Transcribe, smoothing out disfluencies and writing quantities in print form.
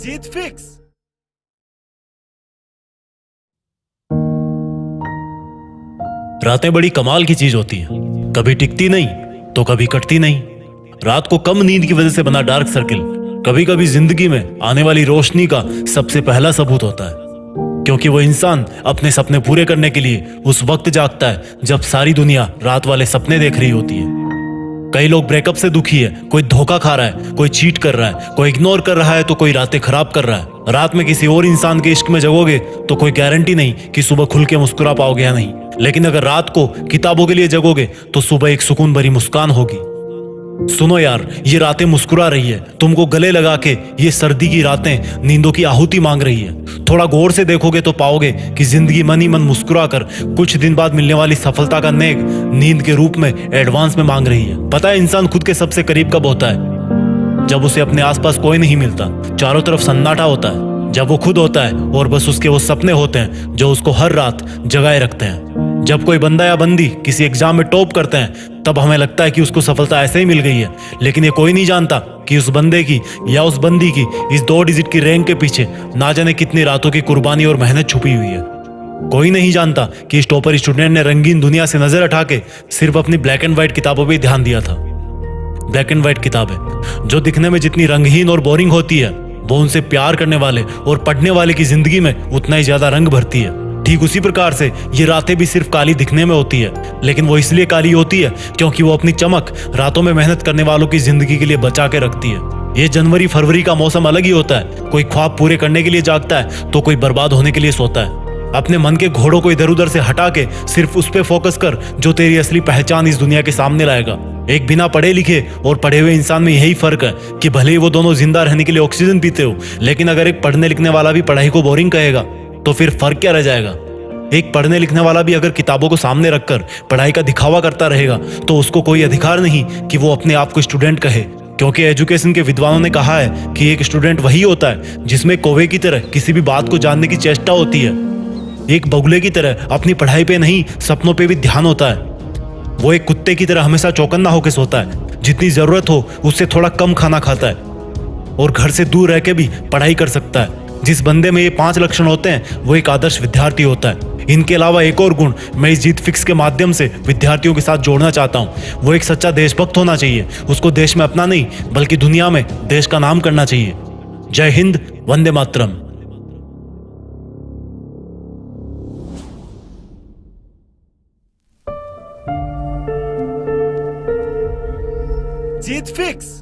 जीत fix. रातें बड़ी कमाल की चीज होती हैं, कभी टिकती नहीं तो कभी कटती नहीं। रात को कम नींद की वजह से बना डार्क सर्किल कभी कभी जिंदगी में आने वाली रोशनी का सबसे पहला सबूत होता है, क्योंकि वो इंसान अपने सपने पूरे करने के लिए उस वक्त जागता है जब सारी दुनिया रात वाले सपने देख रही होती है। कई लोग ब्रेकअप से दुखी है, कोई धोखा खा रहा है, कोई चीट कर रहा है, कोई इग्नोर कर रहा है तो कोई रातें खराब कर रहा है। रात में किसी और इंसान के इश्क में जगोगे तो कोई गारंटी नहीं कि सुबह खुल के मुस्कुरा पाओगे या नहीं, लेकिन अगर रात को किताबों के लिए जगोगे तो सुबह एक सुकून भरी मुस्कान होगी। सुनो यार, ये रातें मुस्कुरा रही है, तुमको गले लगा के। ये सर्दी की रातें नींदों की आहुति मांग रही है। थोड़ा गौर से देखोगे तो पाओगे कि जिंदगी मन ही मन मुस्कुरा कर कुछ दिन बाद मिलने वाली सफलता का नेक नींद के रूप में एडवांस में मांग रही है। पता है इंसान खुद के सबसे करीब कब होता है? जब उसे अपने आसपास कोई नहीं मिलता, चारों तरफ सन्नाटा होता है, जब वो खुद होता है और बस उसके वो सपने होते हैं जो उसको हर रात जगाए रखते हैं। जब कोई बंदा या बंदी किसी एग्जाम में टॉप करते हैं तब हमें लगता है कि उसको सफलता ऐसे ही मिल गई है, लेकिन ये कोई नहीं जानता कि उस बंदे की या उस बंदी की इस 2 डिजिट की रैंक के पीछे ना जाने कितनी रातों की कुर्बानी और मेहनत छुपी हुई है। कोई नहीं जानता कि इस टॉपर स्टूडेंट ने रंगीन दुनिया से नजर हटा के सिर्फ अपनी ब्लैक एंड व्हाइट किताबों पर ध्यान दिया था। ब्लैक एंड व्हाइट किताबें जो दिखने में जितनी रंगहीन और बोरिंग होती है, वो उनसे प्यार करने वाले और पढ़ने वाले की जिंदगी में उतना ही ज्यादा रंग भरती है। ठीक उसी प्रकार से ये रातें भी सिर्फ काली दिखने में होती है, लेकिन वो इसलिए काली होती है क्योंकि वो अपनी चमक रातों में मेहनत करने वालों की जिंदगी के लिए बचा के रखती है। ये जनवरी फरवरी का मौसम अलग ही होता है। कोई ख्वाब पूरे करने के लिए जागता है तो कोई बर्बाद होने के लिए सोता है। अपने मन के घोड़ों को इधर उधर से हटा के सिर्फ उस पे फोकस कर जो तेरी असली पहचान इस दुनिया के सामने लाएगा। एक बिना पढ़े लिखे और पढ़े हुए इंसान में यही फर्क है कि भले ही वो दोनों जिंदा रहने के लिए ऑक्सीजन पीते हो, लेकिन अगर एक पढ़ने लिखने वाला भी पढ़ाई को बोरिंग कहेगा तो फिर फर्क क्या रह जाएगा? एक पढ़ने लिखने वाला भी अगर किताबों को सामने रखकर पढ़ाई का दिखावा करता रहेगा तो उसको कोई अधिकार नहीं कि वो अपने आप को स्टूडेंट कहे, क्योंकि एजुकेशन के विद्वानों ने कहा है कि एक स्टूडेंट वही होता है जिसमें कौवे की तरह किसी भी बात को जानने की चेष्टा होती है। एक बगुले की तरह अपनी पढ़ाई पे नहीं सपनों पे भी ध्यान होता है। वो एक कुत्ते की तरह हमेशा चौकन्ना होकर सोता है, जितनी जरूरत हो उससे थोड़ा कम खाना खाता है और घर से दूर रह के भी पढ़ाई कर सकता है। जिस बंदे में ये 5 लक्षण होते हैं वो एक आदर्श विद्यार्थी होता है। इनके अलावा एक और गुण मैं इस जीत फिक्स के माध्यम से विद्यार्थियों के साथ जोड़ना चाहता हूँ। वो एक सच्चा देशभक्त होना चाहिए। उसको देश में अपना नहीं बल्कि दुनिया में देश का नाम करना चाहिए। जय हिंद, वंदे मातरम। जीत फिक्स।